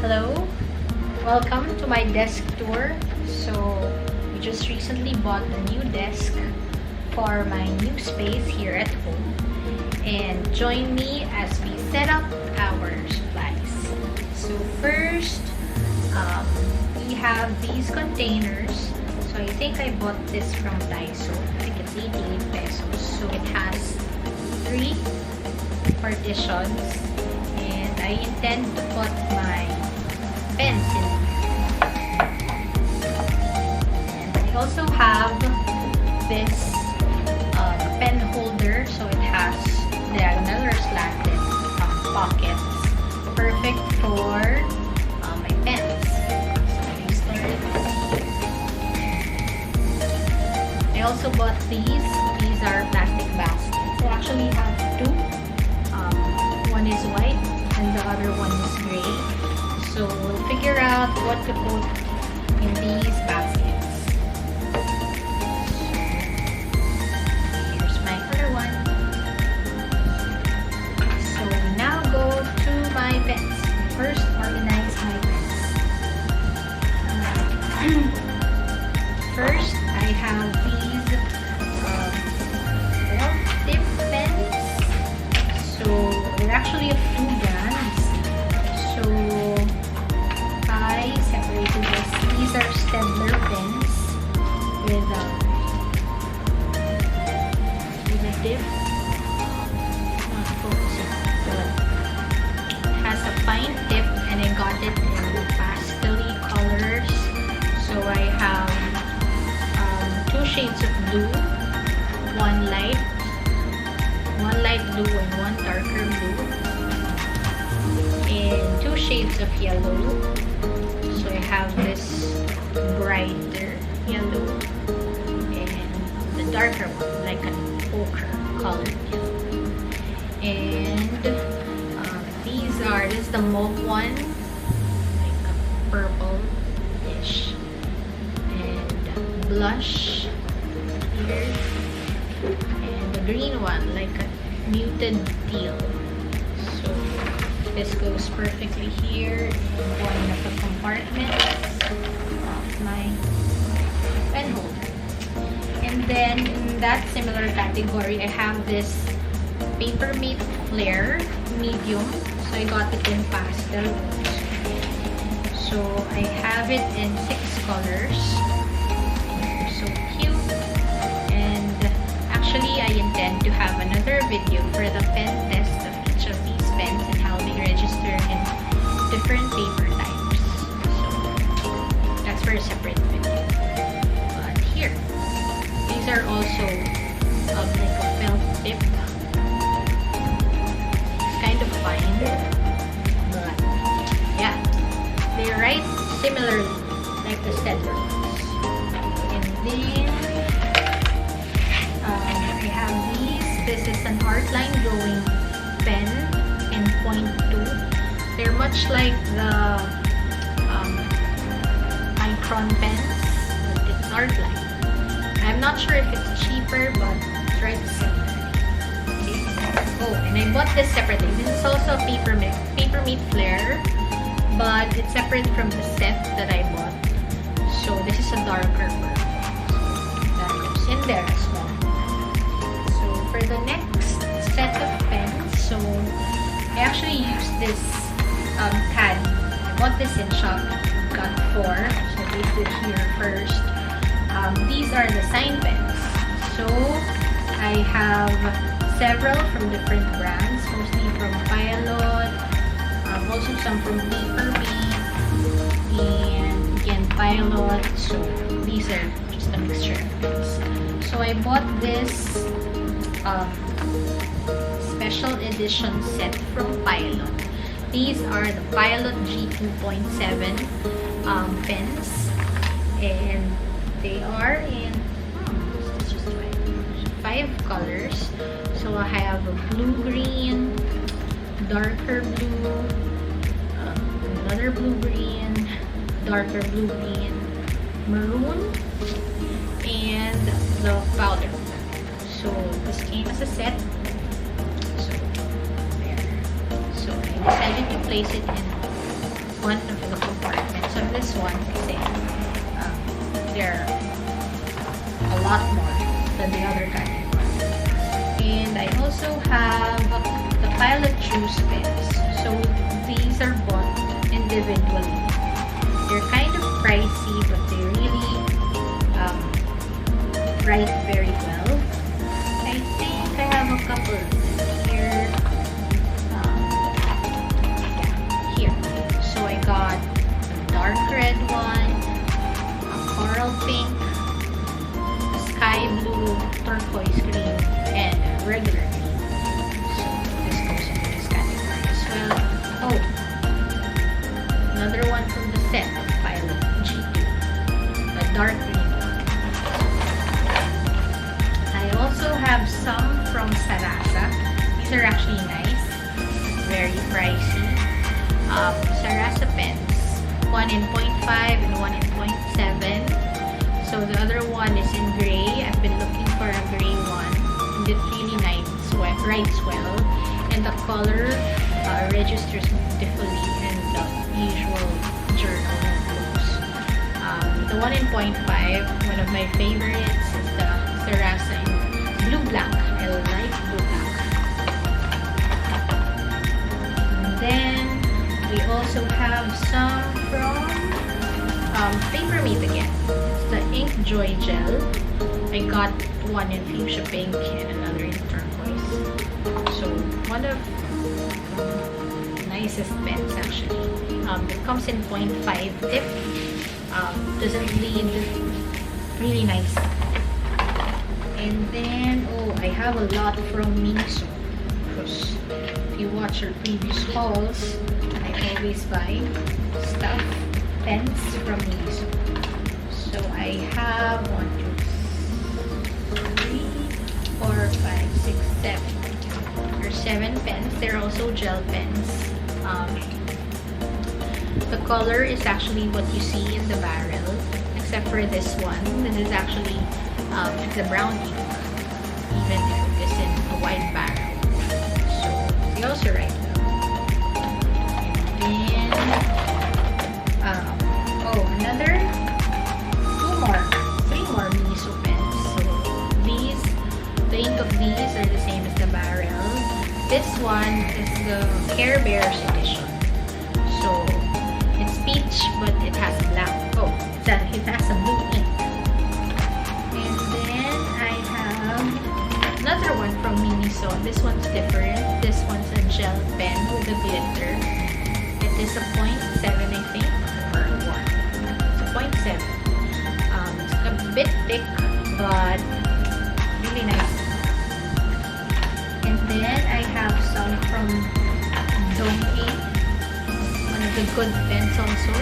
Hello, welcome to my desk tour. So we just recently bought a new desk for my new space here at home, and join me as we set up our supplies. So first, we have these containers. So I think I bought this from Daiso. I think it's 88 pesos. So it has 3 partitions, and I intend to put my pens in. And I also have this pen holder, so it has diagonal or slanted pockets, perfect for my pens. So I started. I also bought these. These are plastic baskets. I actually have 2. One is white and the other one is gray. So we'll figure out what to put in these baskets. Here's my other one. So we now go to my pens. First, organize my pens. First, I have these tip pens. So they're actually a few brands. So I separated this. These are Stedler pens with a dip. It has a fine tip, and I got it in pastel-y colors. So I have 2 shades of blue, one light blue and one darker blue, and 2 shades of yellow. So I have this brighter yellow and the darker one, like an ochre colored yellow. And this is the mauve one, like a purple-ish, and blush here, and the green one, like a muted teal. So this goes perfectly here in one of the compartments of my pen holder. And then in that similar category, I have this Papermate Flare medium. So I got it in pastel. So I have it in 6 colors. They're so cute. And actually, I intend to have another video for the pen test of each of these pens and how they register in different paper types. So that's for a separate video. But here, these are also like a felt tip. It's kind of fine, but yeah, they're right similar like the Stedler ones. And then I have these. This is an Artline drawing pen in .2. They're much like the Micron pens, but it's Artline. I'm not sure if it's cheaper, but it's right similar. Okay. Oh, and I bought this separately. This is also a Papermate Flare, but it's separate from the set that I bought. So this is a darker purple. That goes in there as well. For the next set of pens, so I actually used this pad. I bought this in shop, got 4, so I placed it here first. These are the sign pens. So I have several from different brands, mostly from Pilot, also some from Papermate, and again Pilot. So these are just a mixture of pens. So I bought this special edition set from Pilot. These are the Pilot G2.7 pens, and they are in 5 colors. So I have a blue-green, darker blue, another blue-green, darker blue-green, maroon, and the powder. So this came as a set. So there. So I decided to place it in one of the compartments of this one kasi there are a lot more than the other category. And I also have the Pilot Choose pens. So these are bought individually. They're kind of pricey, but they really write very well. I think I have a couple here. Here. So I got a dark red one, a coral pink, a sky blue, turquoise green, and a regular green. So this goes into this category as well. Oh, another one from the set of Pilot G2, the dark green one. I also have some from Sarasa. These are actually nice, very pricey. Sarasa pens, one in 0.5 and one in 0.7. So the other one is in gray. I've been looking for a gray one, and it's really nice, writes well, and the color registers beautifully in the usual journal notebooks. The one in 0.5, one of my favorites is the Sarasa in blue black. I like blue black. And then we also have some from Papermate again. It's the Ink Joy Gel. I got one in fuchsia pink and another in turquoise. So one of the nicest pens actually. It comes in 0.5 tip. Doesn't bleed. Really nice. And then, I have a lot from Miniso. Because if you watch our previous hauls, I always buy stuff, pens from Miniso. So I have 1, 2, 3, 4, 5, 6, 7. There are 7 pens. They're also gel pens. The color is actually what you see in the barrel, except for this one. This is actually the brown ink, even if it is in a white barrel. So they also write well. And then, three more Miniso pens. So the ink of these are the same as the barrel. This one is the Care Bears edition. So it's peach, but it has black. It has a blue ink. And then I have another one from Miniso. This one's different. This one's a gel pen with a glitter. It is a 0.7, I think, or 1. It's a 0.7. It's a bit thick, but really nice. And then I have some from Donkey, one of the good pens also.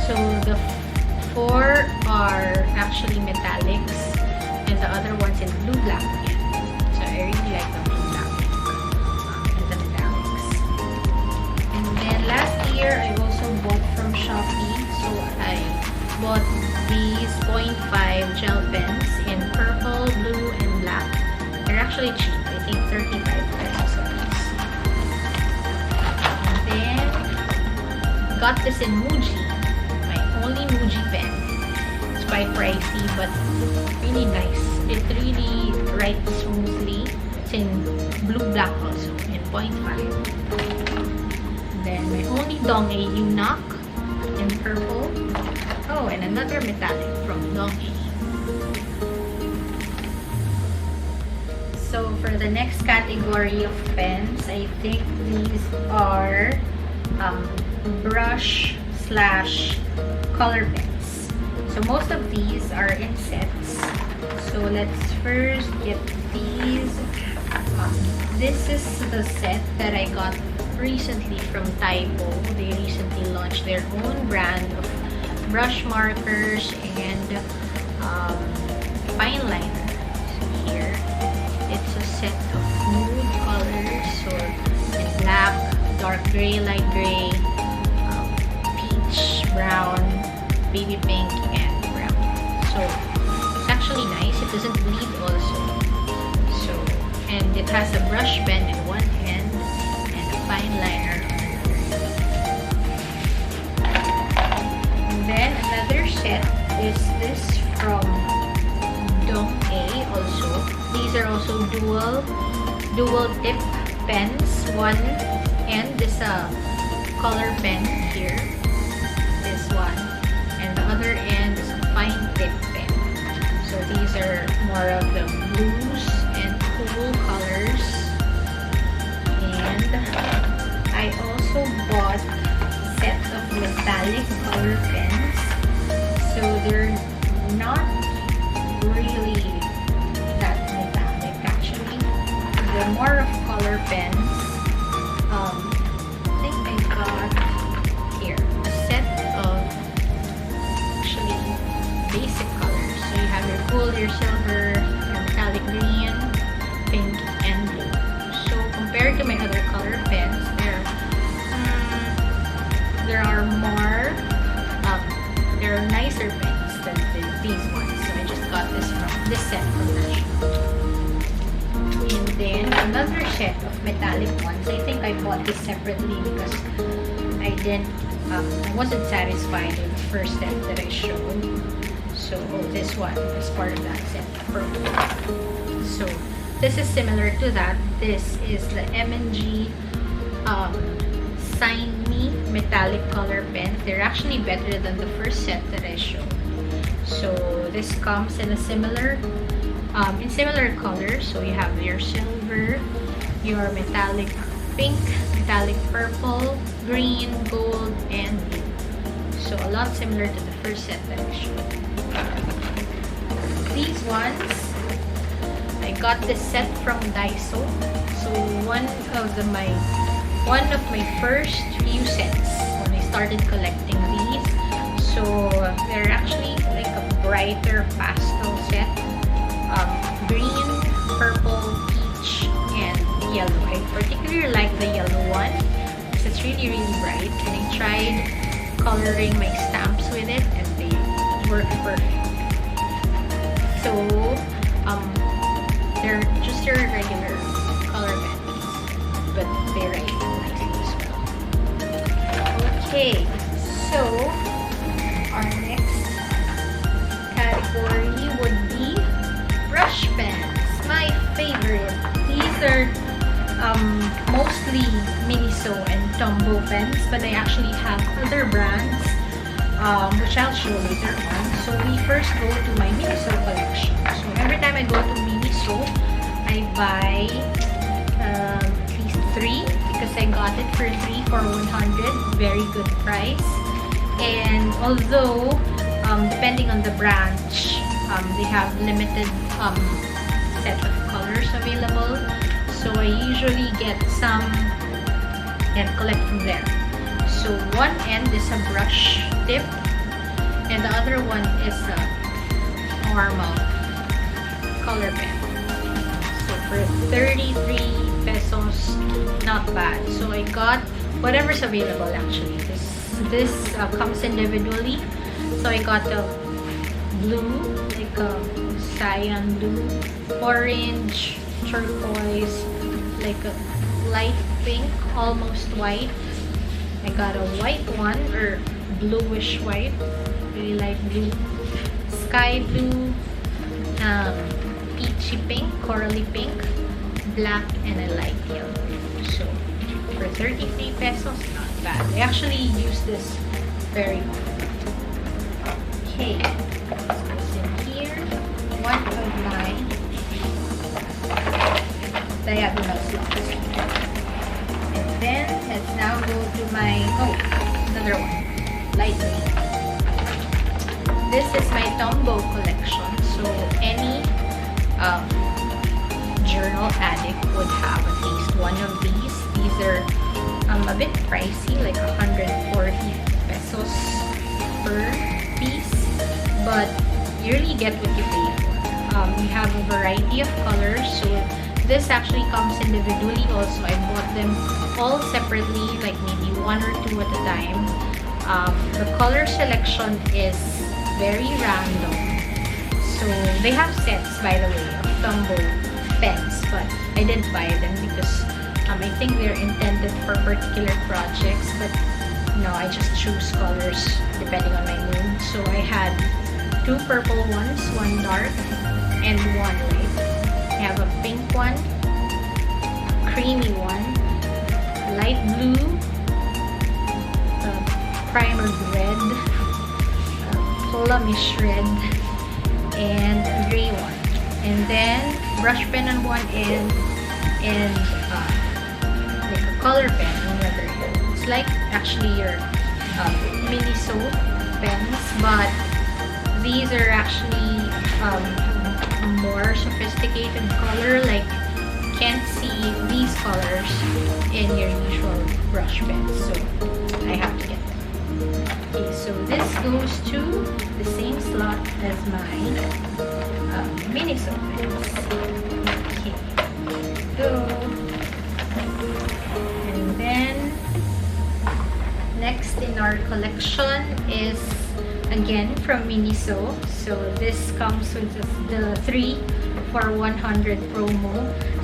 So the 4 are actually metallics, and the other one's in blue black again. So I really like the blue black and the metallics. And then last year I also bought from Shopee. So I bought these 0.5 gel pens in purple, blue, and black. They're actually cheap. I think 35 pesos a piece. And then got this in Muji. My only Muji pen. It's quite pricey, but really nice. It really writes smoothly. It's in blue black also, in 0.5. Then my only Dong-A Eunuch in purple. And another metallic from Dong-A. So for the next category of pens, I think these are brush / color pens. So most of these are in sets. So let's first get these. This is the set that I got recently from Typo. They recently launched their own brand of brush markers and fine liner. So here, it's a set of nude colors. So in black, dark gray, light gray, peach, brown, baby pink, and brown. So it's actually nice. It doesn't bleed also. So, and it has a brush pen in one hand and a fine liner on the other. dual tip pens. One end is a color pen here, this one, and the other end is a fine tip pen. So these are more of the blues and cool colors. And I also bought a set of metallic color pens. So they're not really that metallic actually. They're more of color pens. I think I got here a set of actually basic colors. So you have your gold, your silver, your metallic green, pink, and blue. So compared to my other color pens, there are more there are nicer pens than these ones. So I just got this set from National. And then another set of metallic ones. I think I bought this separately because I wasn't satisfied with the first set that I showed. So this one is part of that set, purple. So this is similar to that. This is the M&G Sign Me metallic color pens. They're actually better than the first set that I showed. So this comes in a similar colors. So you have your silver, your metallic pink, metallic purple, green, gold, and blue. So a lot similar to the first set that I showed. These ones, I got this set from Daiso. So one of my first few sets when I started collecting these. So they're actually like a brighter pastel set. Green, purple, peach, and yellow. I particularly like the yellow one because it's really, really bright. And I tried coloring my stamps with it and they work perfect. So they're just your regular color pens, but they write nicely as well. Okay, so our next category would be brush pens. My favorite. These are mostly Miniso and Tombow pens, but I actually have other brands which I'll show later on. So we first go to my Miniso collection. So every time I go to Miniso, I buy at least 3 because I got it for 3 for 100. Very good price. And although depending on the branch, they have limited set of colors available. So I usually get some and collect from there. So one end is a brush tip and the other one is a normal color pen. So for 33 pesos, not bad. So I got whatever's available actually. This comes individually. So I got a blue, like a cyan blue, orange, turquoise, like a light pink, almost white. I got a white one, or bluish white, really light blue, sky blue, peachy pink, corally pink, black, and a light yellow. So for 33 pesos, not bad. I actually use this very often. Okay, let's go in here. One of my diagonal slots. And then let's now go to my another one, light green. This is my Tombow collection. So any journal addict would have at least one of these. These are a bit pricey, like 140 pesos per piece, but you really get what you pay for. You have a variety of colors, so this actually comes individually also. I bought them all separately, like maybe 1 or 2 at a time. The color selection is very random. So they have sets, by the way, of Tombow pens, but I didn't buy them because I think they're intended for particular projects, but no, I just choose colors depending on my mood. So I had 2 purple ones, 1 dark, and 1 light. I have a pink one, creamy one, light blue, primer red, Polamish red, and a gray one. And then brush pen on one end, and like a color pen on the other end. It's like actually your Miniso pens, but these are actually more sophisticated color. Like, can't see these colors in your usual brush pens, so I have to get them. Okay, so this goes to the same slot as my Miniso pens. Okay, go. And then next in our collection is again from Miniso. So this comes with the 3 for 100 promo.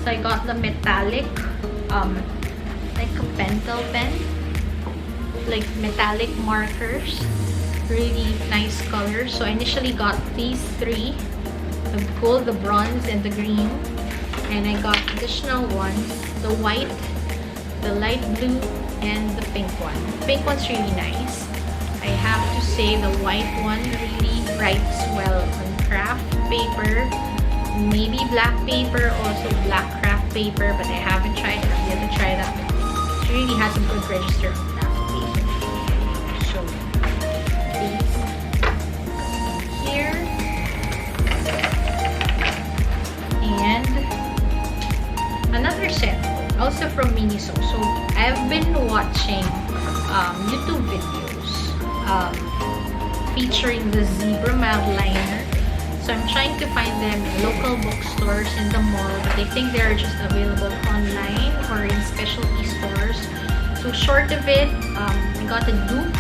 So I got the metallic, like a pentel pen, like metallic markers, really nice colors. So I initially got these 3, the gold, the bronze, and the green, and I got additional ones, the white, the light blue, and the pink one. The pink one's really nice. I have to say the white one really writes well on craft paper, maybe black paper, also black craft paper, but I haven't tried it. I'm yet to try that. It really has a good register on craft paper. So these here, and another set also from Miniso. So I've been watching YouTube videos featuring the zebra matte liner. So I'm trying to find them in local bookstores in the mall, but I think they're just available online or in specialty stores. So short of it, I got a dupe,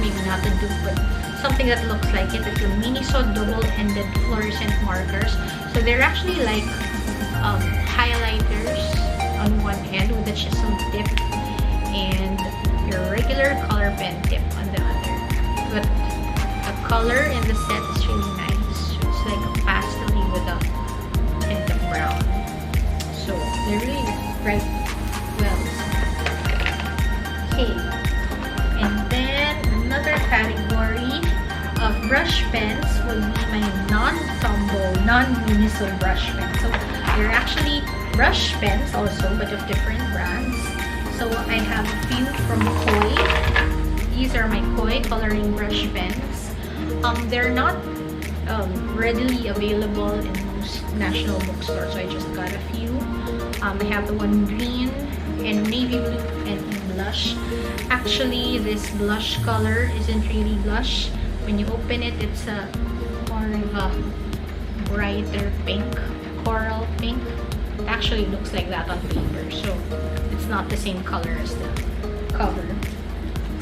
maybe not a dupe, but something that looks like it. It's a Miniso double-ended fluorescent markers. So they're actually like highlighters on one end with a chisel tip and your regular color pen tip on the other. But the color in the set is really nice. It's like a pastel with a hint of brown. So they're really bright well. Okay. And then another category of brush pens would be my non-tumble, non-Miniso brush pens. So they're actually brush pens also, but of different brands. So I have a few from Koi. These are my Koi coloring brush pens. They're not readily available in most national bookstores, so I just got a few. I have the one green and navy blue and blush. Actually, this blush color isn't really blush. When you open it, it's a more of a brighter pink, coral pink. It actually looks like that on paper, so it's not the same color as the cover.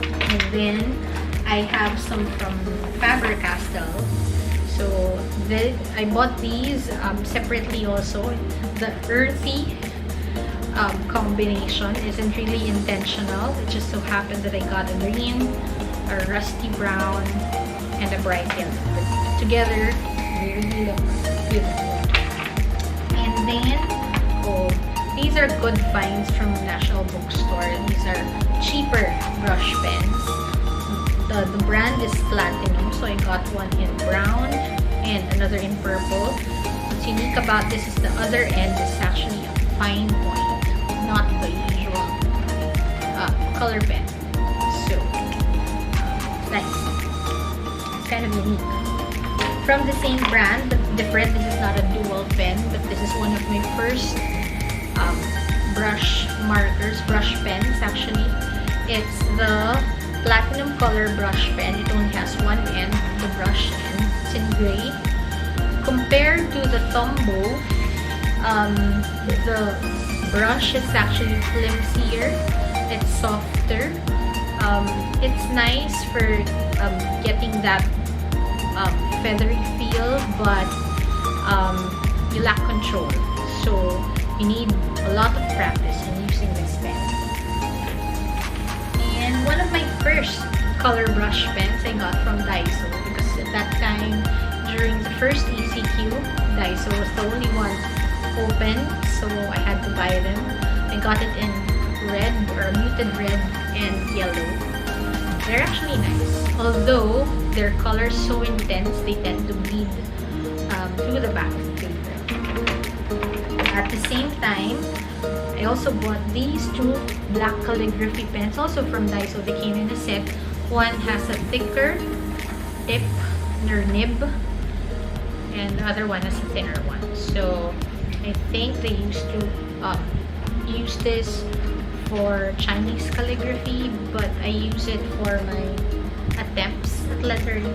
And then I have some from Faber-Castell. So I bought these separately also. The earthy combination isn't really intentional. It just so happened that I got a green, a rusty brown, and a bright yellow. But together, they really look beautiful. And then, these are good finds from National Bookstore. These are cheaper brush pens. The brand is Platinum, so I got one in brown and another in purple. What's unique about this is the other end is actually a fine point, not the usual color pen. So, nice. It's kind of unique. From the same brand, but different. This is not a dual pen, but this is one of my first brush markers, brush pens actually. It's the Platinum color brush pen. It only has one end, the brush end. It's in gray. Compared to the Tombow, the brush is actually flimsier. It's softer. It's nice for getting that feathery feel, but you lack control. So you need a lot of practice in using this pen. And one of my first color brush pens I got from Daiso, because at that time, during the first ECQ, Daiso was the only one open, so I had to buy them. I got it in red, or muted red and yellow. They're actually nice. Although their colors so intense, they tend to bleed through the back of the paper. At the same time, I also bought these two black calligraphy pens, also from Daiso. They came in a set. One has a thicker tip or nib, and the other one has a thinner one. So I think they used to use this for Chinese calligraphy, but I use it for my attempts at lettering.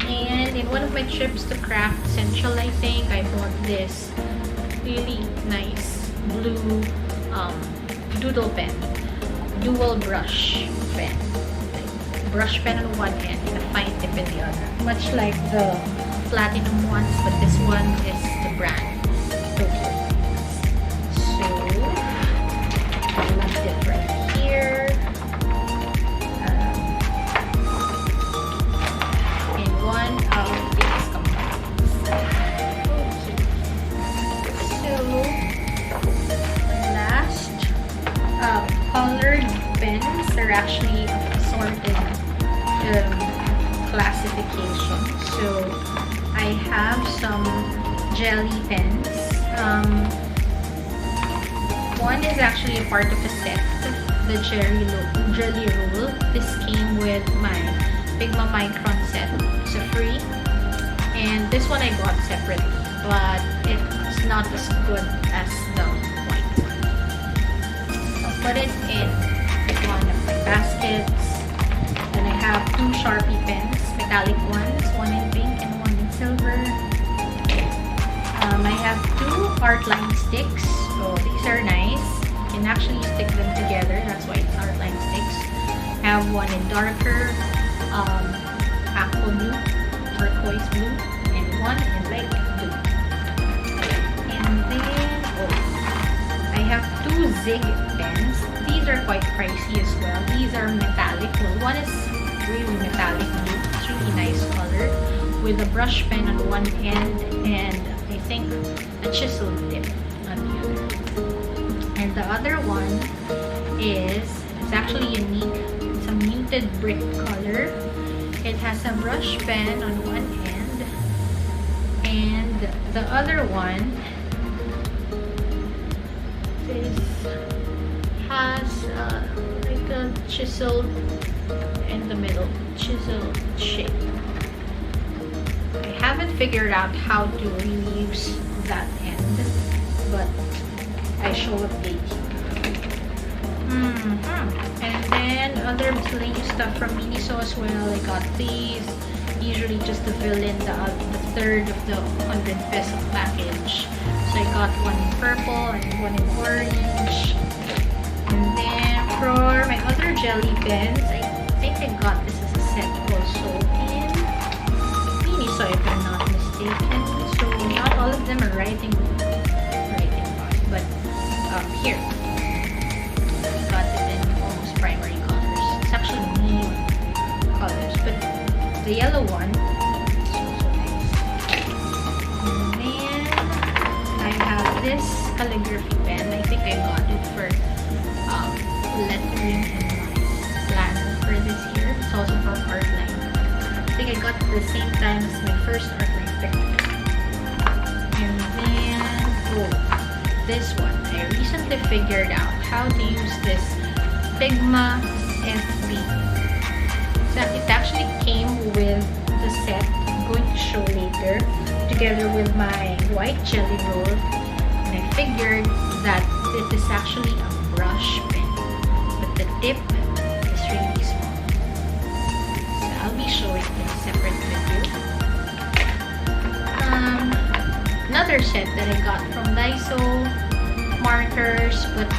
And in one of my trips to Craft Central, I think, I bought this really nice blue doodle pen, dual brush pen. Brush pen on one end and a fine tip in the other. Much like the platinum ones, but this one is the brand Tokyo. So I left it right here. In one of these compartments. Okay. So last colored pens are actually assorted classification. So I have some jelly pens. One is actually a part of a set, the jelly roll. This came with my Figma Micron set. It's a free, and this one I got separately, but it's not as good as the white one. I'll put it in one of my baskets. Then I have two Sharpie pens, metallic ones, one in pink and one in silver. I have two art line sticks. So these are nice. You can actually stick them together. That's why it's art line sticks. I have one in darker aqua blue, turquoise blue, and one in light blue. And then I have two Zig pens. These are quite pricey as well. These are metallic. Well, one is really metallic blue. It's really nice color with a brush pen on one end and I think a chisel tip on the other. And the other one is, it's actually unique. It's a muted brick color. It has a brush pen on one end and the other one has like a chisel in the middle, chisel shape. I haven't figured out how to reuse that end, but I shall update you. And then other miscellaneous stuff from Miniso as well. I got these, usually just to fill in the third of the 100 peso package. So I got one in purple and one in orange. And then for my other jelly pens, I think I got this as a set also in Miniso if I'm not mistaken. So not all of them are writing but here. I got it in almost primary colors. It's actually neon colors, but the yellow one is also nice. And then I have this calligraphy pen. I think I got it for lettering in my plan for this year. It's also from Artline. I think I got it at the same time as my first Artline pen. And then this one. I recently figured out how to use this Figma FB. It actually came with the set I'm going to show later, together with my white jelly roll. And I figured that it is actually a brush pen, but the tip is really small. So I'll be showing it in a separate video. Another set that I got from Daiso, markers, but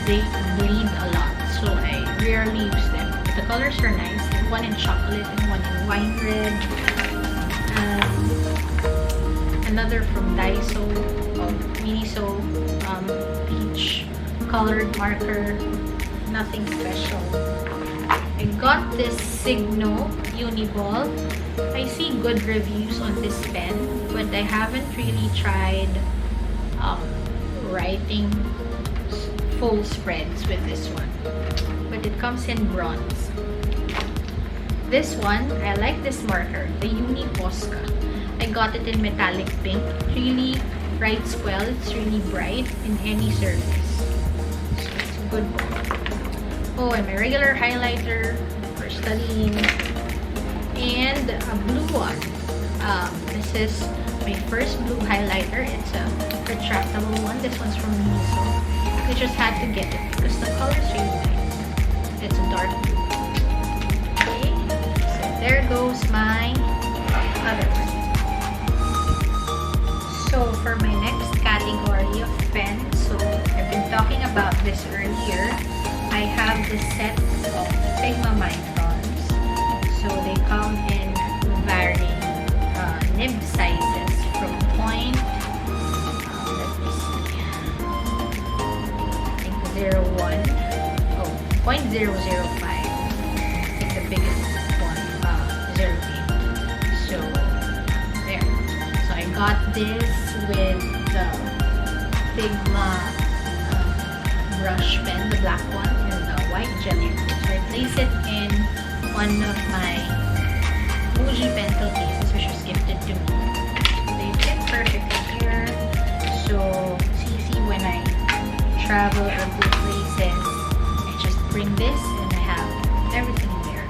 they bleed a lot, so I rarely use them. But the colors are nice. One in chocolate and one in wine red. Another from Daiso, Miniso, peach colored marker. Nothing special. I got got this Signo Uniball. I see good reviews on this pen, but I haven't really tried writing full spreads with this one. But it comes in bronze. This one, I like this marker, the Uni Posca. I got it in metallic pink. Really writes well. It's really bright in any surface. So it's a good one. Oh, and my regular highlighter for studying. And a blue one. This is my first blue highlighter. It's a retractable one. This one's from Miso. I just had to get it because the color is really nice. It's a dark blue. Okay, so there goes my other one. So for my next category of pens, so I've been talking about this earlier. I have this set of Figma Microns. So they come in varying nib sizes from point, let me see, I think 0.1, oh, 0.005, I think the biggest one, 0.8, so there. So I got this with the Figma brush pen, the black one, and the white jelly. So I place it in one of my Muji pencil cases, which was gifted to me. They fit perfectly here. So it's easy when I travel or go places. I just bring this and I have everything there.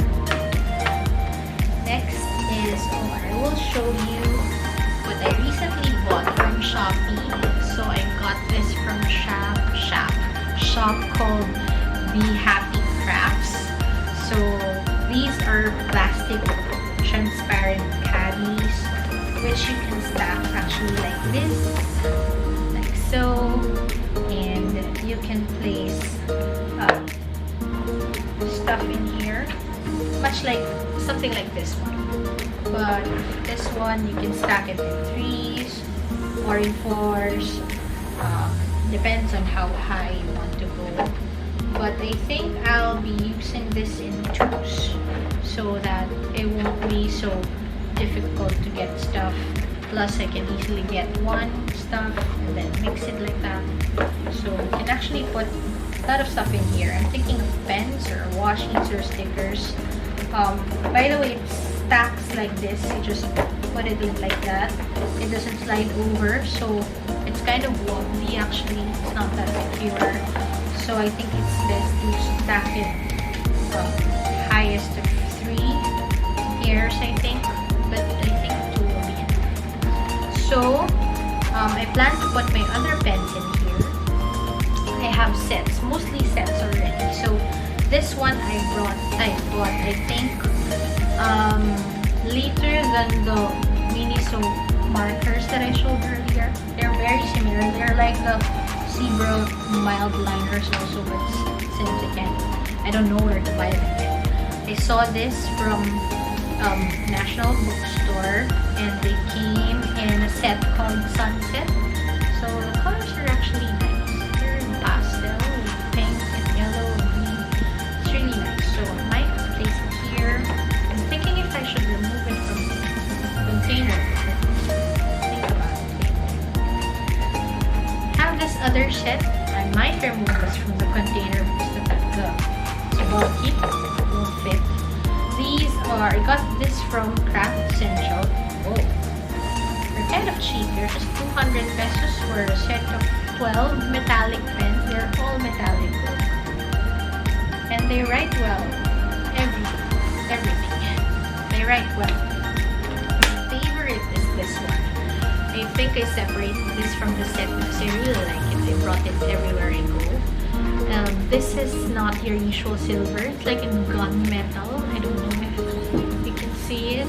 Next is, I will show you what I recently bought from Shopee. So I got this from shop called Be Happy Crafts. So these are plastic transparent caddies, which you can stack actually like this, like so, and you can place stuff in here, much like something like this one. But this one you can stack it in 3s or in 4s. Depends on how high you want to go. But I think I'll be using this in 2s so that it won't be so difficult to get stuff. Plus I can easily get one stuff and then mix it like that. So you can actually put a lot of stuff in here. I'm thinking of pens or washies or stickers. By the way, it stacks like this. You just put it in like that. It doesn't slide over, so it's kind of wobbly actually. It's not that secure. So I think it's best to stack it highest of 3 pairs, I think. But I think 2 will be enough. So I plan to put my other pens in here. I have sets, mostly sets already. So this one I bought, I think, later than the Miniso markers that I showed earlier. They're very similar. They're like the Zebra mild liners also, but since again, I don't know where to buy them yet. I saw this from National Bookstore, and they came in a set called Sunset. So the colors are actually nice. They're in pastel, pink and yellow and green. It's really nice. So I might place it here. I'm thinking if I should remove it from the container. Think about it. Have this other set. I might remove this from the container because it's bulky. It won't fit. These are, I got this from Craft Essential. Oh, they're kind of cheap. They're just 200 pesos for a set of 12 metallic pens. They're all metallic. And they write well. Everything. They write well. My favorite is this one. I think I separated this from the set because I really like it. I brought it everywhere I go. This is not your usual silver. It's like in gunmetal. I don't know if you can see it.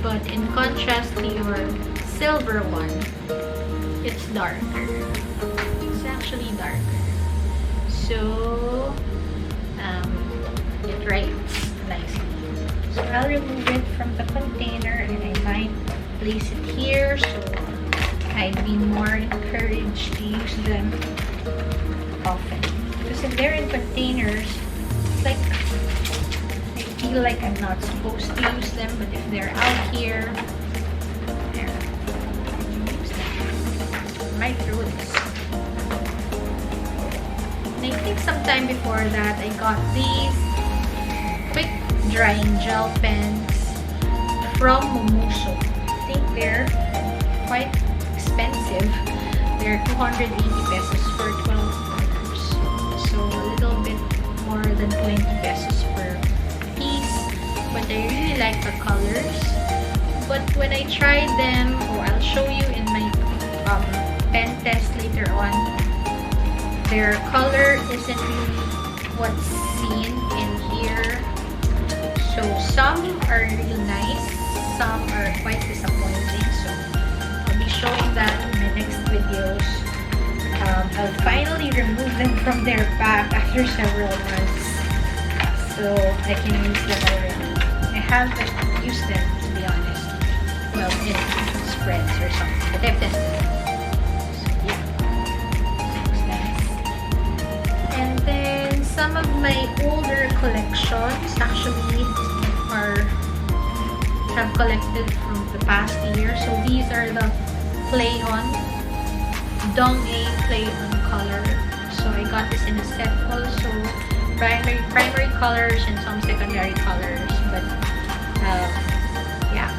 But in contrast to your silver one, it's darker. It's actually darker. So, it writes nicely. So I'll remove it from the container and I might place it here so I'd be more encouraged to use them often. Because if they're in containers, it's like feel like I'm not supposed to use them, but if they're out here, there, use them. My fruits. And I think sometime before that, I got these quick drying gel pens from Mumuso. I think they're quite expensive. They're 280 pesos for 12 colors. So a little bit more than 20 pesos per piece. But I really like the colors. But when I tried them, I'll show you in my pen test later on, their color isn't really what's seen in here. So some are really nice, some are quite disappointing. So I'll be showing that in my next videos. I'll finally remove them from their pack after several months, so I can use them already. I haven't used them, to be honest. Well, in spreads or something, but I've tested them. So yeah, looks nice. And then some of my older collections actually have collected from the past year. So these are the Play On Dong A Play On color. So I got this in a set also. Primary colors and some secondary colors. But yeah,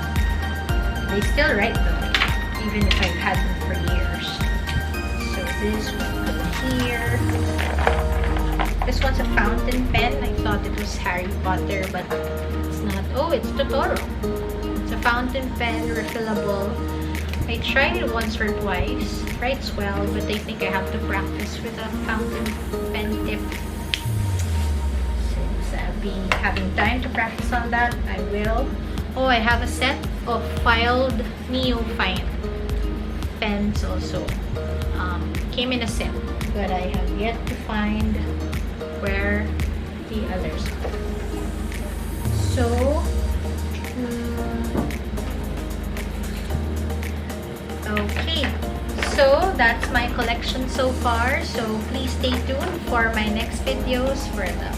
they still write though, even if I've had them for years. So this will go here. This one's a fountain pen. I thought it was Harry Potter, but it's not. Oh, it's Totoro. It's a fountain pen, refillable. I tried it once or twice. Writes well, but I think I have to practice with a fountain pen tip. Since I've been having time to practice on that, I will. Oh, I have a set of filed neofine pens also. Came in a set, but I have yet to find where the others are. So, okay, so that's my collection so far. So please stay tuned for my next videos for the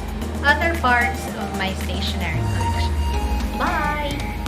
other parts of my stationery collection. Bye!